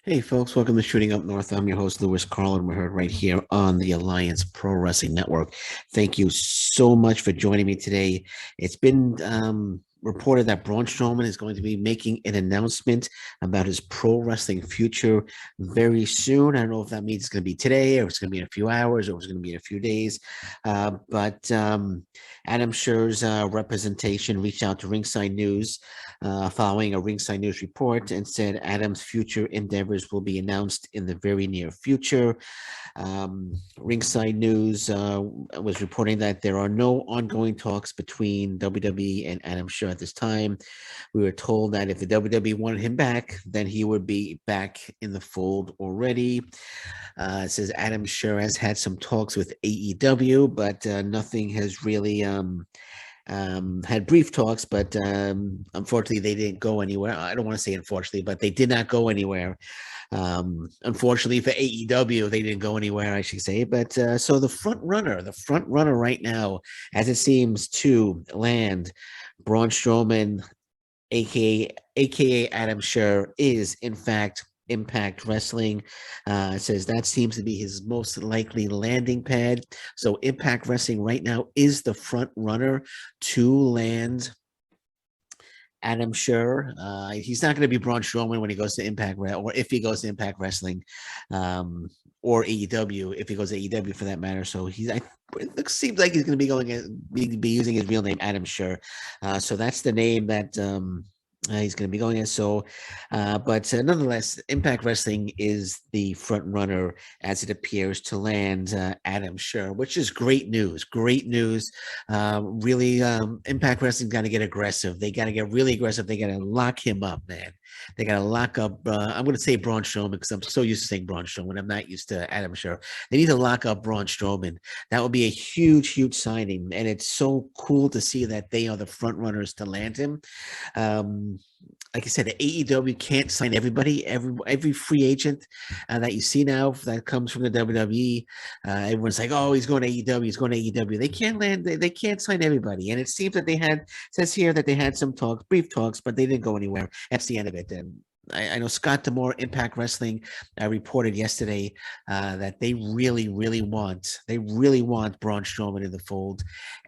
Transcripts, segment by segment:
Hey folks, welcome to Shooting Up North. I'm your host, Lewis Carlin. We're heard right here on the Alliance Pro Wrestling Network. Thank you so much for joining me today. It's been reported that Braun Strowman is going to be making an announcement about his pro wrestling future very soon. I don't know if that means it's going to be today or it's going to be in a few hours or it's going to be in a few days. But Adam Scherr's representation reached out to Ringside News following a Ringside News report and said Adams' future endeavors will be announced in the very near future. Ringside News was reporting that there are no ongoing talks between WWE and Adam Scherr at this time. We were told that if the WWE wanted him back, then he would be back in the fold already. It says Adam Scherr has had some talks with AEW, but nothing has really had brief talks, but unfortunately they didn't go anywhere. I don't want to say unfortunately, but they did not go anywhere. Unfortunately for AEW, they didn't go anywhere, I should say. But so the front runner right now, as it seems to land, Braun Strowman, aka Adam Scherr, is in fact Impact Wrestling. It says that seems to be his most likely landing pad. So Impact Wrestling right now is the front runner to land Adam Scherr. He's not going to be Braun Strowman when he goes to Impact, or if he goes to Impact Wrestling, or AEW, if he goes to AEW for that matter. So it seems like he's going to be be using his real name, Adam Scherr. So that's the name that he's going to be going as. So, but nonetheless, Impact Wrestling is the front runner as it appears to land Adam Scherr, which is great news. Great news. Really, Impact Wrestling got to get aggressive. They got to get really aggressive. They got to lock him up, man. They got to lock up. I'm going to say Braun Strowman because I'm so used to saying Braun Strowman. I'm not used to Adam Scherr. They need to lock up Braun Strowman. That would be a huge, huge signing, and it's so cool to see that they are the front runners to land him. Um, like I said, the AEW can't sign everybody. Every free agent that you see now that comes from the WWE, everyone's like, "Oh, he's going to AEW. He's going to AEW." They can't land. They can't sign everybody. And it seems that says here that they had some talks, brief talks, but they didn't go anywhere. That's the end of it. And I know Scott Demore, Impact Wrestling, reported yesterday that they really want Braun Strowman in the fold,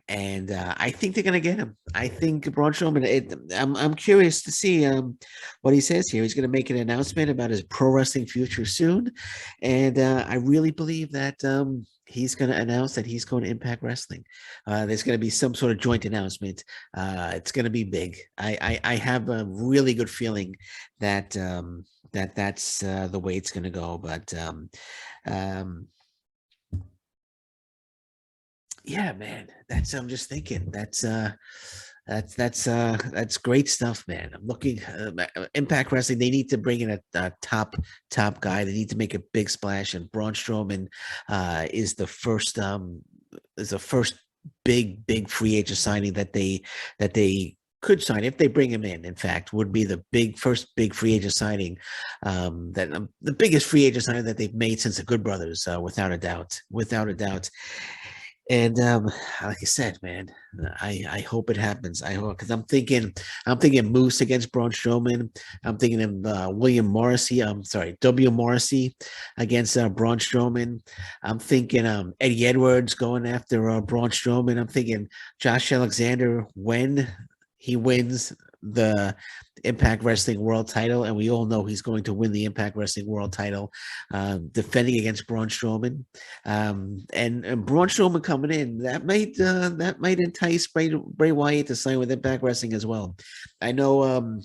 and I think they're going to get him. I think Braun Strowman. I'm curious to see what he says here. He's going to make an announcement about his pro wrestling future soon, and I really believe that he's going to announce that he's going to Impact Wrestling. There's going to be some sort of joint announcement. It's going to be big. I have a really good feeling that that's the way it's going to go. But um, yeah, man, that's I'm just thinking that's great stuff, man. I'm looking Impact Wrestling. They need to bring in a top guy. They need to make a big splash, and Braun Strowman is the first big free agent signing that they could sign if they bring him in. In fact, would be the first big free agent signing the biggest free agent signing that they've made since the Good Brothers, without a doubt. And like I said, man, I hope it happens. I hope because I'm thinking Moose against Braun Strowman. I'm thinking of William Morrissey. I'm sorry, W Morrissey against Braun Strowman. I'm thinking Eddie Edwards going after Braun Strowman. I'm thinking Josh Alexander when he wins the Impact Wrestling World Title, and we all know he's going to win the Impact Wrestling World Title, defending against Braun Strowman. And Braun Strowman coming in that might entice Bray Wyatt to sign with Impact Wrestling as well. I know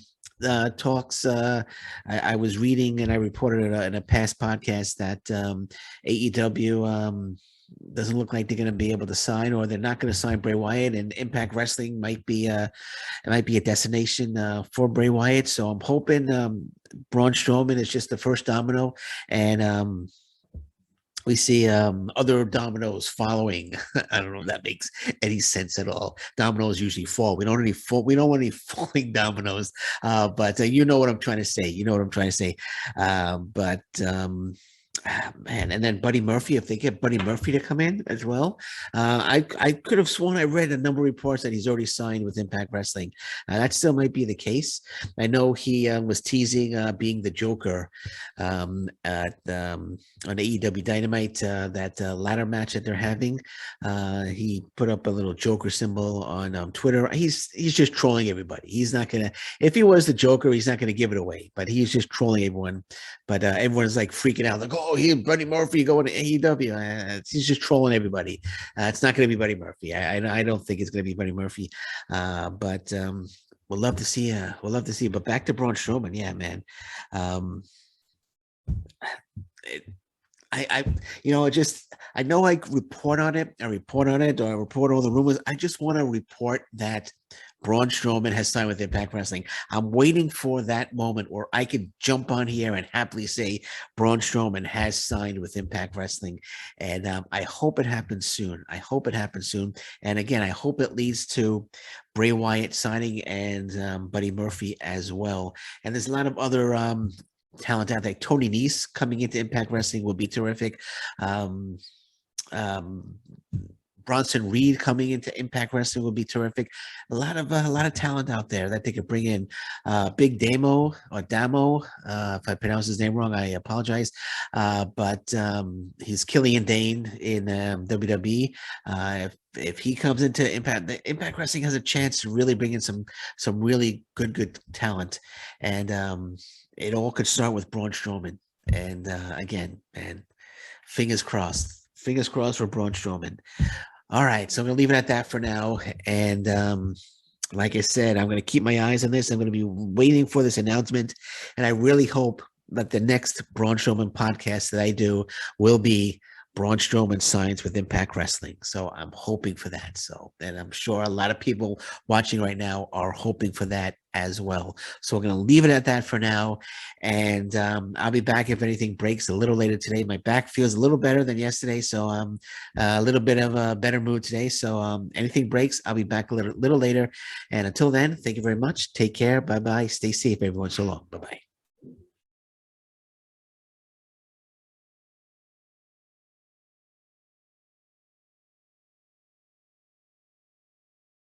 talks. I was reading and I reported in a past podcast that AEW doesn't look like they're going to be able to sign, or they're not going to sign Bray Wyatt, and Impact Wrestling might be a destination for Bray Wyatt. So I'm hoping Braun Strowman is just the first domino, and we see other dominoes following. I don't know if that makes any sense at all. Dominoes usually fall. We don't want any falling dominoes. But you know what I'm trying to say. You know what I'm trying to say. But Man, and then Buddy Murphy, if they get Buddy Murphy to come in as well, I could have sworn I read a number of reports that he's already signed with Impact Wrestling. That still might be the case. I know he was teasing being the Joker on AEW Dynamite, that ladder match that they're having. He put up a little Joker symbol on Twitter. He's just trolling everybody. He's not gonna. If he was the Joker, he's not gonna give it away. But he's just trolling everyone. But everyone's like freaking out, like, "Oh, he Buddy Murphy going to AEW." He's just trolling everybody. It's not going to be Buddy Murphy. I don't think it's going to be Buddy Murphy. But we'll love to see. We'll love to see. But back to Braun Strowman, yeah, man. Um, it, I, just I know I report on it. I report on it, or I report all the rumors. I just want to report that Braun Strowman has signed with Impact Wrestling. I'm waiting for that moment where I could jump on here and happily say Braun Strowman has signed with Impact Wrestling, and I hope it happens soon. I hope it happens soon. And again, I hope it leads to Bray Wyatt signing and Buddy Murphy as well. And there's a lot of other talent out there. Tony Nese coming into Impact Wrestling will be terrific. Um, um, Bronson Reed coming into Impact Wrestling will be terrific. A lot of talent out there that they could bring in. Big Damo or Damo, if I pronounce his name wrong, I apologize. But he's Killian Dane in WWE. If he comes into Impact, the Impact Wrestling has a chance to really bring in some really good talent, and it all could start with Braun Strowman. And again, man, fingers crossed. Fingers crossed for Braun Strowman. All right, so I'm gonna leave it at that for now. And like I said, I'm gonna keep my eyes on this. I'm gonna be waiting for this announcement, and I really hope that the next Braun Strowman podcast that I do will be Braun Strowman signs with Impact Wrestling. So I'm hoping for that. So, and I'm sure a lot of people watching right now are hoping for that as well. So we're going to leave it at that for now. And I'll be back if anything breaks a little later today. My back feels a little better than yesterday. So I'm a little bit of a better mood today. So anything breaks, I'll be back a little later. And until then, thank you very much. Take care. Bye-bye. Stay safe, everyone. So long. Bye-bye.